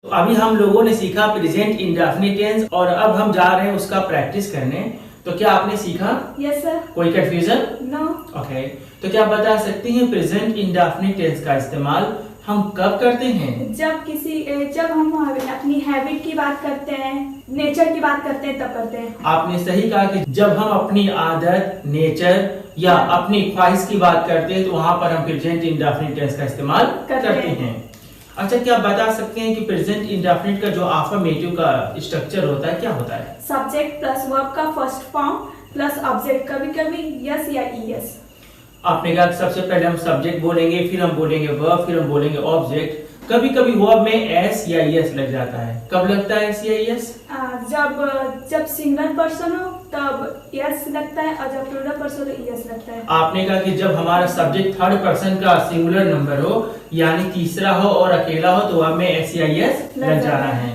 तो अभी हम लोगों ने सीखा प्रेजेंट इंडेफिनिट टेंस और अब हम जा रहे हैं उसका प्रैक्टिस करने। तो क्या आपने सीखा? Yes sir. कोई कंफ्यूजन? नो। ओके, तो क्या आप बता सकती हैं प्रेजेंट इंडेफिनिट टेंस का इस्तेमाल हम कब करते हैं? जब हम अपनी हैबिट की बात करते हैं, नेचर की बात करते हैं, तब करते हैं। आपने सही कहा कि जब हम अपनी आदत, नेचर या अपनी ख्वाहिश की बात करते हैं तो वहां पर हम प्रेजेंट इंडेफिनिट टेंस का इस्तेमाल करते हैं। अच्छा, क्या आप बता सकते हैं कि प्रेजेंट इंडेफिनिट का जो अफर्मेटिव का स्ट्रक्चर होता है क्या होता है? सब्जेक्ट प्लस वर्ब का फर्स्ट फॉर्म प्लस ऑब्जेक्ट, कभी कभी यस या ईएस। आपने कहा सबसे पहले हम सब्जेक्ट बोलेंगे, फिर हम बोलेंगे वर्ब, फिर हम बोलेंगे ऑब्जेक्ट। कभी कभी वर्ब में एस या ईएस लग जाता है। कब लगता है एस या ईएस? जब सिंगल पर्सन हो तब यस लगता है और जब प्लूरल पर्सन हो तो ईएस लगता है। आपने कहा कि जब हमारा सब्जेक्ट थर्ड पर्सन का सिंगुलर नंबर हो यानी तीसरा हो और अकेला हो तो वर्ब में एस या ईएस लग जाना है।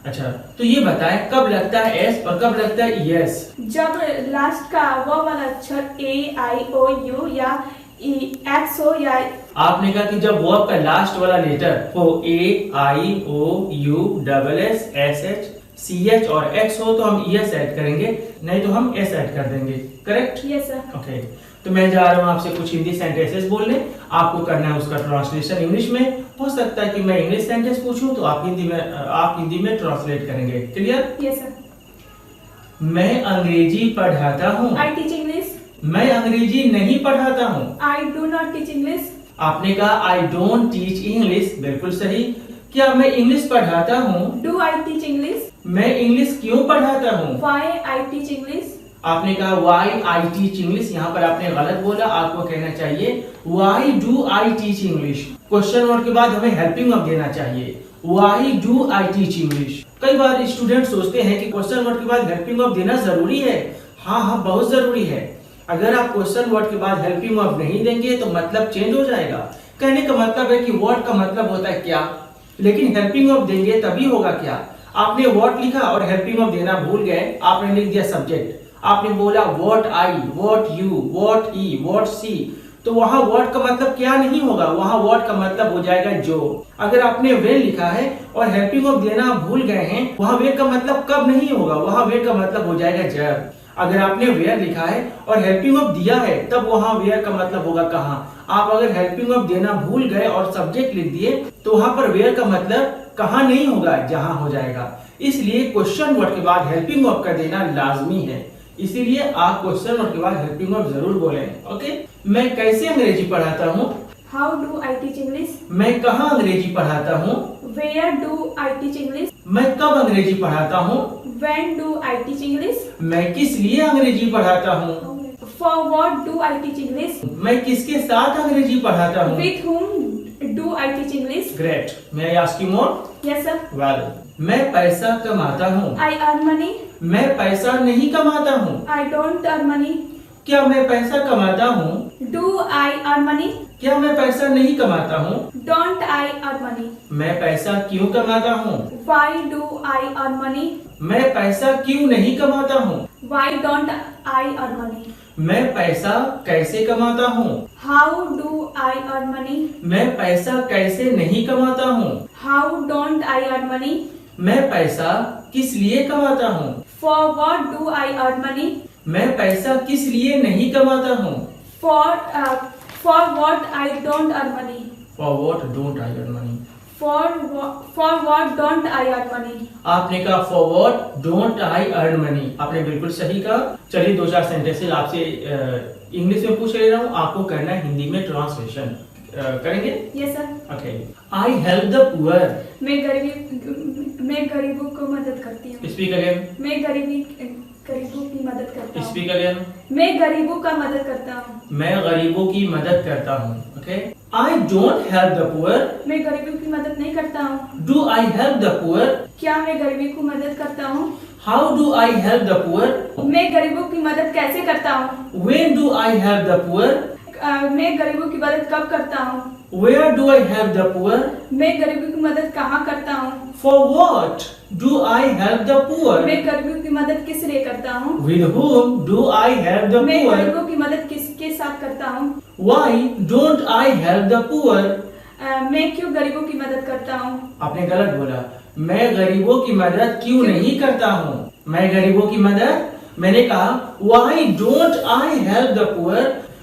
अच्छा, तो ये बताएं कब लगता है एस और कब लगता है ईएस? जब लास्ट का वो वाला अक्षर ए आई ओ यू या एक्स हो या आपने कहा कि जब वर्ब का लास्ट वाला लेटर हो A I O U double S S H C H और एक्स हो तो हम ईएस ऐड करेंगे, नहीं तो हम एस ऐड कर देंगे। करेक्ट? Yes sir. ओके, तो मैं जा रहा हूँ आपसे कुछ हिंदी सेंटेंसेस बोलने, आपको करना है उसका ट्रांसलेशन इंग्लिश में। हो सकता है कि मैं इंग्लिश सेंटेंस पूछूं तो आप हिंदी में ट्रांसलेट करेंगे। क्लियर? Yes sir. मैं अंग्रेजी पढ़ाता हूँ। आई टीच इंग्लिश। मैं अंग्रेजी नहीं पढ़ाता हूँ। I do not teach English. आपने कहा आई डोंट टीच इंग्लिश, बिल्कुल सही। क्या मैं इंग्लिश पढ़ाता हूँ? Do I teach English. मैं इंग्लिश क्यों पढ़ाता हूँ? Why I teach English. आपने कहा व्हाई आई टीच इंग्लिश, यहाँ पर आपने गलत बोला, आपको कहना चाहिए why do I teach English. Question word के बाद हमें हेल्पिंग वर्ब देना चाहिए, why do I teach English. कई बार स्टूडेंट सोचते हैं कि क्वेश्चन वर्ड के बाद हेल्पिंग वर्ब देना जरूरी है। हाँ, बहुत जरूरी है। अगर आप क्वेश्चन वर्ड के बाद हेल्पिंग वर्ब नहीं देंगे तो मतलब चेंज हो जाएगा। कहने का मतलब है कि वर्ड का मतलब होता है क्या, लेकिन हेल्पिंग वर्ब देंगे तभी होगा क्या। आपने वर्ड लिखा और हेल्पिंग वर्ब देना भूल गए, आपने लिख दिया सब्जेक्ट। आपने बोला what I, what you, what he, what she, तो वहां वर्ड का मतलब क्या नहीं होगा, वहां वर्ड का मतलब हो जाएगा जो। अगर आपने वेन लिखा है और हेल्पिंग वर्ब देना भूल गए हैं, वहां वेन का मतलब कब नहीं होगा, वहां वेन का मतलब हो जाएगा जब। अगर आपने वेयर लिखा है और हेल्पिंग वर्ब दिया है तब वहां वेयर का मतलब होगा कहाँ। आप अगर हेल्पिंग वर्ब देना भूल गए और सब्जेक्ट लिख दिए तो वहां पर वेयर का मतलब कहाँ नहीं होगा, जहां हो जाएगा। इसलिए क्वेश्चन वर्ड के बाद हेल्पिंग वर्ब का देना लाजमी है। इसीलिए आप क्वेश्चन वर्ड के बाद हेल्पिंग वर्ब जरूर बोलें। ओके, मैं कैसे अंग्रेजी पढ़ाता हूँ? How do I teach English. मैं कहाँ अंग्रेजी पढ़ाता हूँ? Where do I teach English. मैं कब अंग्रेजी पढ़ाता हूँ? When do I teach English. मैं किस लिए अंग्रेजी पढ़ाता हूँ? For what do I teach English. मैं किसके साथ अंग्रेजी पढ़ाता हूँ? With whom do I teach English. Great. मैं ask you more? Yes sir. Well, मैं पैसा कमाता हूँ। I earn money. मैं पैसा नहीं कमाता हूँ। I don't earn money. क्या मैं पैसा कमाता हूँ? Do I earn money. क्या मैं पैसा नहीं कमाता हूँ? Don't I earn money. मैं पैसा क्यों कमाता हूँ? Why do I earn money. मैं पैसा क्यों नहीं कमाता हूँ? Why don't I earn money. मैं पैसा कैसे कमाता हूँ? How do I earn money. मैं पैसा कैसे नहीं कमाता हूँ? How don't I earn money. मैं पैसा किस लिए कमाता हूँ? For what do I earn money. मैं पैसा किस लिए नहीं कमाता हूँ? For what I don't earn money. For what don't I earn money. For what don't I earn money. आपने कहा for what don't I earn money, आपने बिल्कुल सही कहा। चलिए 2-4 सेंटेंसेस आपसे इंग्लिश में पूछ ले रहा हूँ, आपको करना है हिंदी में ट्रांसलेशन। करेंगे? Yes sir. Okay. I help the poor. मैं गरीबों को मदद करती हूँ। Speak again. मैं गरीबों की मदद करता हूँ। Speak again. मैं गरीबों का मदद करता हूँ। मैं गरीबों की मदद करता हूँ। Okay. I don't help the poor. मैं गरीबों की मदद नहीं करता हूँ। Do I help the poor. क्या मैं गरीबी को मदद करता हूँ? How do I help the poor. मैं गरीबों की मदद कैसे करता हूँ? When do I help the poor. मैं गरीबों की मदद कब करता हूँ? Where do I help the poor. मैं गरीबों की मदद कहाँ करता हूँ? For what do I help the poor. मैं गरीबों की मदद किस लिए करता हूँ? With whom do I help the मैं पुअर। गरीबों की मदद किसके साथ करता हूँ? Why don't I help the poor. मैं क्यों गरीबों की मदद करता हूँ? आपने गलत बोला। मैं गरीबों की मदद क्यों नहीं करता हूँ? मैं गरीबों की मदद, मैंने कहा why don't I help the poor?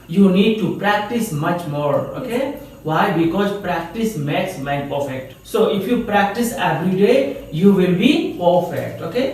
You need to practice much more. Okay? Why? Because practice makes man perfect. So if you practice every day, you will be perfect. Okay?